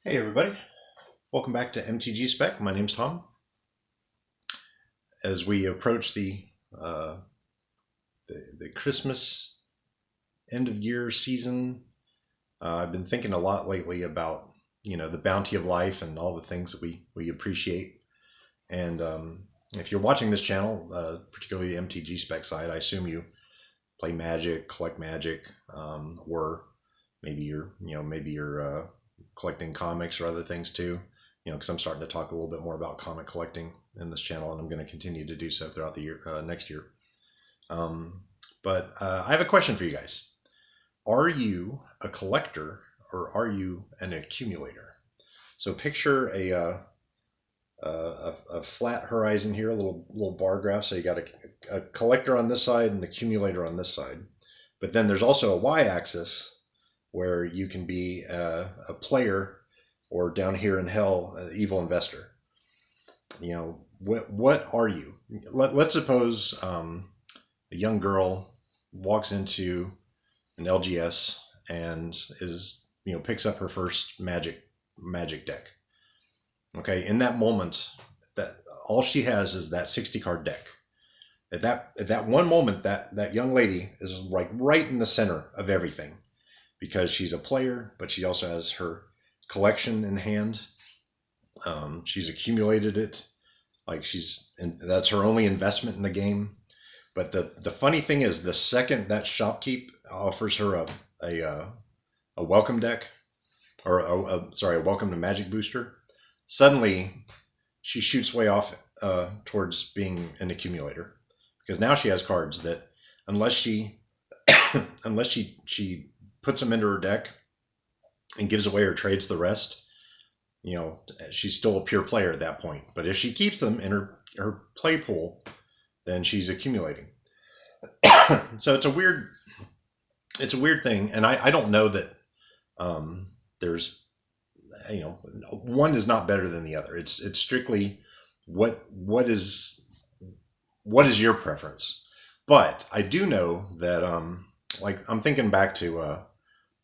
Hey everybody, welcome back to MTG Spec. My name's Tom. As we approach uh, the Christmas end of year season, I've been thinking a lot lately about the bounty of life and all the things that we appreciate. And if you're watching this channel, particularly the MTG Spec side, I assume you play Magic, collect Magic, or maybe you're collecting comics or other things too. Because I'm starting to talk a little bit more about comic collecting in this channel, and I'm going to continue to do so throughout the year, next year. But I have a question for you guys. Are you a collector or are you an accumulator? So picture a flat horizon here, a little bar graph. So you got a collector on this side and an accumulator on this side. But then there's also a y-axis where you can be a player, or down here in hell, an evil investor. What are you? Let's suppose a young girl walks into an LGS and picks up her first magic deck. Okay, in that moment, that all she has is that 60 card deck. At that one moment, that young lady is like right in the center of everything, because she's a player, but she also has her collection in hand. She's accumulated it, that's her only investment in the game. But the funny thing is, the second that shopkeep offers her a welcome deck, or a welcome to Magic booster, suddenly she shoots way off towards being an accumulator, because now she has cards that, unless she unless she puts them into her deck and gives away or trades the rest, she's still a pure player at that point. But if she keeps them in her play pool, then she's accumulating. So it's a weird thing, and I don't know that there's one is not better than the other. It's strictly what is your preference. But I do know that I'm thinking back to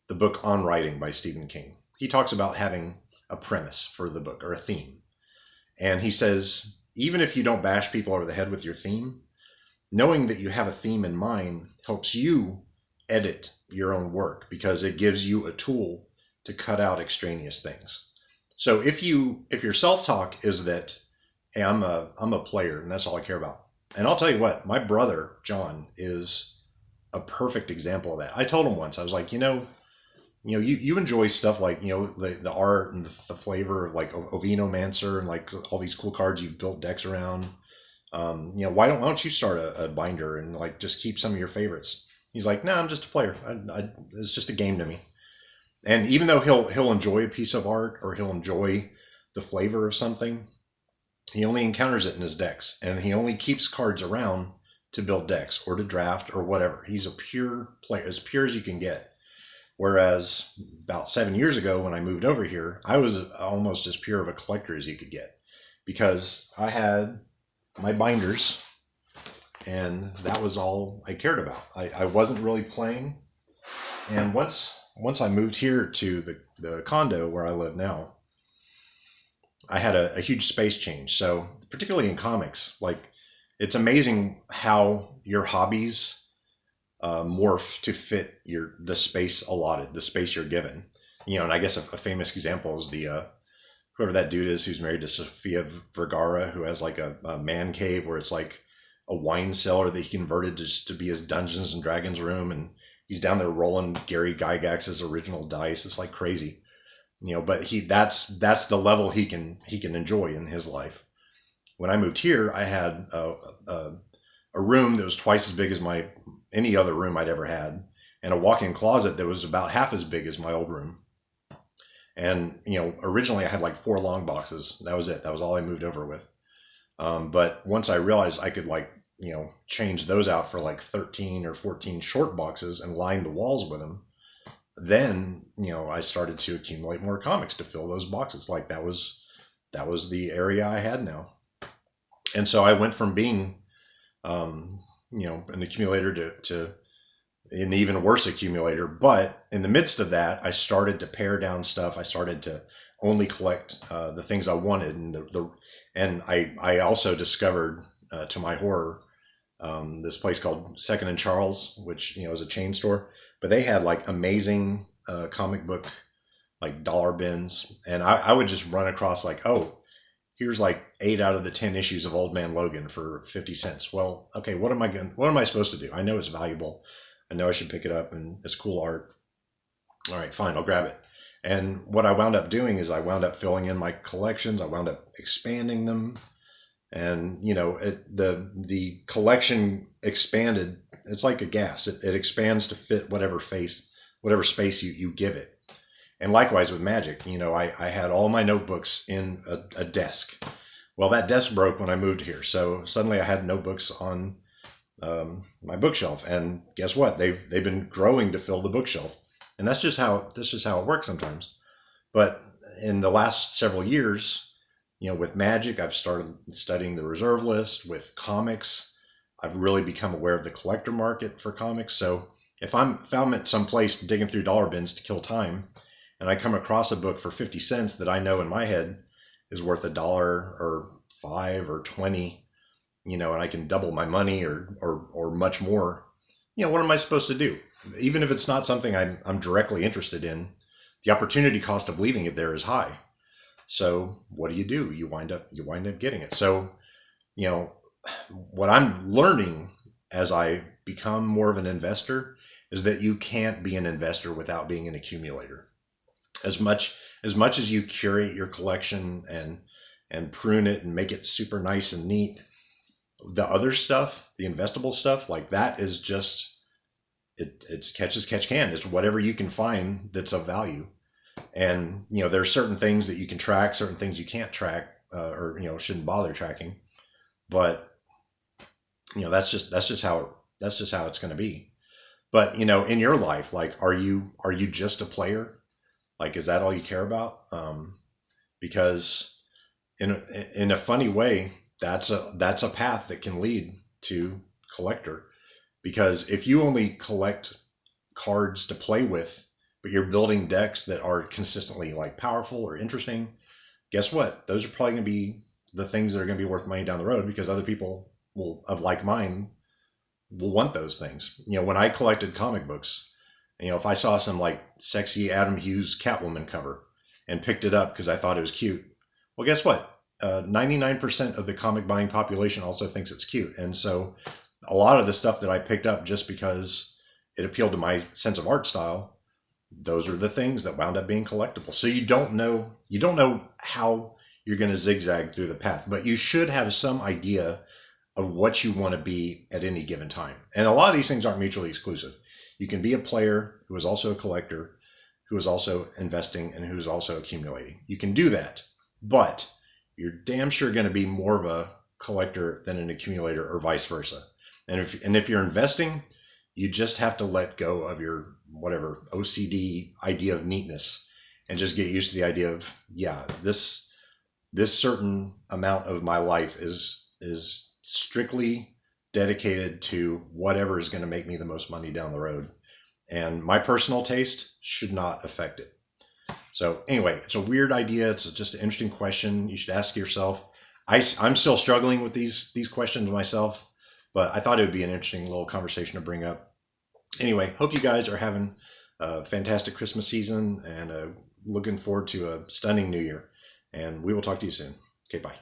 the book On Writing by Stephen King. He talks about having a premise for the book, or a theme. And he says, even if you don't bash people over the head with your theme, knowing that you have a theme in mind helps you edit your own work, because it gives you a tool to cut out extraneous things. So if your self-talk is that, hey, I'm a player and that's all I care about. And I'll tell you what, my brother, John, is a perfect example of that. I told him once, I was like, you enjoy stuff like, the art and the flavor of like Ovinomancer and like all these cool cards you've built decks around. Why don't you start a binder and like just keep some of your favorites? He's like, no, I'm just a player. It's just a game to me. And even though he'll enjoy a piece of art, or he'll enjoy the flavor of something, he only encounters it in his decks, and he only keeps cards around to build decks or to draft or whatever. He's a pure player, as pure as you can get. Whereas about 7 years ago, when I moved over here, I was almost as pure of a collector as you could get, because I had my binders and that was all I cared about. I wasn't really playing. And once I moved here to the condo where I live now, I had a huge space change. So particularly in comics, like, it's amazing how your hobbies morph to fit the space allotted, the space you're given. And I guess a famous example is the whoever that dude is who's married to Sofia Vergara, who has like a man cave where it's like a wine cellar that he converted just to be his Dungeons and Dragons room, and he's down there rolling Gary Gygax's original dice. It's like crazy, But that's the level he can enjoy in his life. When I moved here, I had a room that was twice as big as any other room I'd ever had, and a walk-in closet that was about half as big as my old room. And originally I had like 4 long boxes. That was it. That was all I moved over with. But once I realized I could change those out for like 13 or 14 short boxes and line the walls with them, then I started to accumulate more comics to fill those boxes. Like that was the area I had now. And so I went from being an accumulator to an even worse accumulator. But in the midst of that, I started to pare down stuff. I started to only collect the things I wanted, and I also discovered, to my horror, this place called Second and Charles, which is a chain store, but they had like amazing comic book like dollar bins, and I would just run across like, oh, here's like 8 out of the 10 issues of Old Man Logan for 50 cents. Well, okay, what am I supposed to do? I know it's valuable. I know I should pick it up, and it's cool art. All right, fine, I'll grab it. And what I wound up doing is I wound up filling in my collections. I wound up expanding them, and the collection expanded. It's like a gas. It expands to fit whatever space you give it. And likewise with Magic, I had all my notebooks in a desk. Well, that desk broke when I moved here, so suddenly I had notebooks on my bookshelf. And guess what? They've been growing to fill the bookshelf, and that's just how it works sometimes. But in the last several years, with Magic, I've started studying the reserve list. With comics, I've really become aware of the collector market for comics. So if I'm at some place digging through dollar bins to kill time, and I come across a book for 50 cents that I know in my head is worth $1 or $5 or 20, and I can double my money or much more, what am I supposed to do? Even if it's not something I'm directly interested in, the opportunity cost of leaving it there is high. So what do? You wind up getting it. So, what I'm learning as I become more of an investor is that you can't be an investor without being an accumulator. As much as you curate your collection and prune it and make it super nice and neat, the other stuff, the investable stuff, like that is just it's catch as catch can. It's whatever you can find that's of value. And there are certain things that you can track, certain things you can't track, or shouldn't bother tracking. But that's just how it's going to be. But in your life, like, are you just a player? Like, is that all you care about? Because in a funny way, that's a path that can lead to collector. Because if you only collect cards to play with, but you're building decks that are consistently like powerful or interesting, guess what? Those are probably going to be the things that are going to be worth money down the road, because other people of like mind will want those things. When I collected comic books, if I saw some like sexy Adam Hughes Catwoman cover and picked it up because I thought it was cute, well, guess what? 99% of the comic buying population also thinks it's cute. And so a lot of the stuff that I picked up just because it appealed to my sense of art style, those are the things that wound up being collectible. So you don't know how you're going to zigzag through the path, but you should have some idea of what you want to be at any given time. And a lot of these things aren't mutually exclusive. You can be a player who is also a collector, who is also investing, and who's also accumulating. You can do that, but you're damn sure going to be more of a collector than an accumulator, or vice versa. And if you're investing, you just have to let go of your whatever OCD idea of neatness and just get used to the idea of, this certain amount of my life is strictly dedicated to whatever is going to make me the most money down the road. And my personal taste should not affect it. So anyway, it's a weird idea. It's just an interesting question you should ask yourself. I'm still struggling with these questions myself, but I thought it would be an interesting little conversation to bring up. Anyway, hope you guys are having a fantastic Christmas season, and looking forward to a stunning new year. And we will talk to you soon. Okay, bye.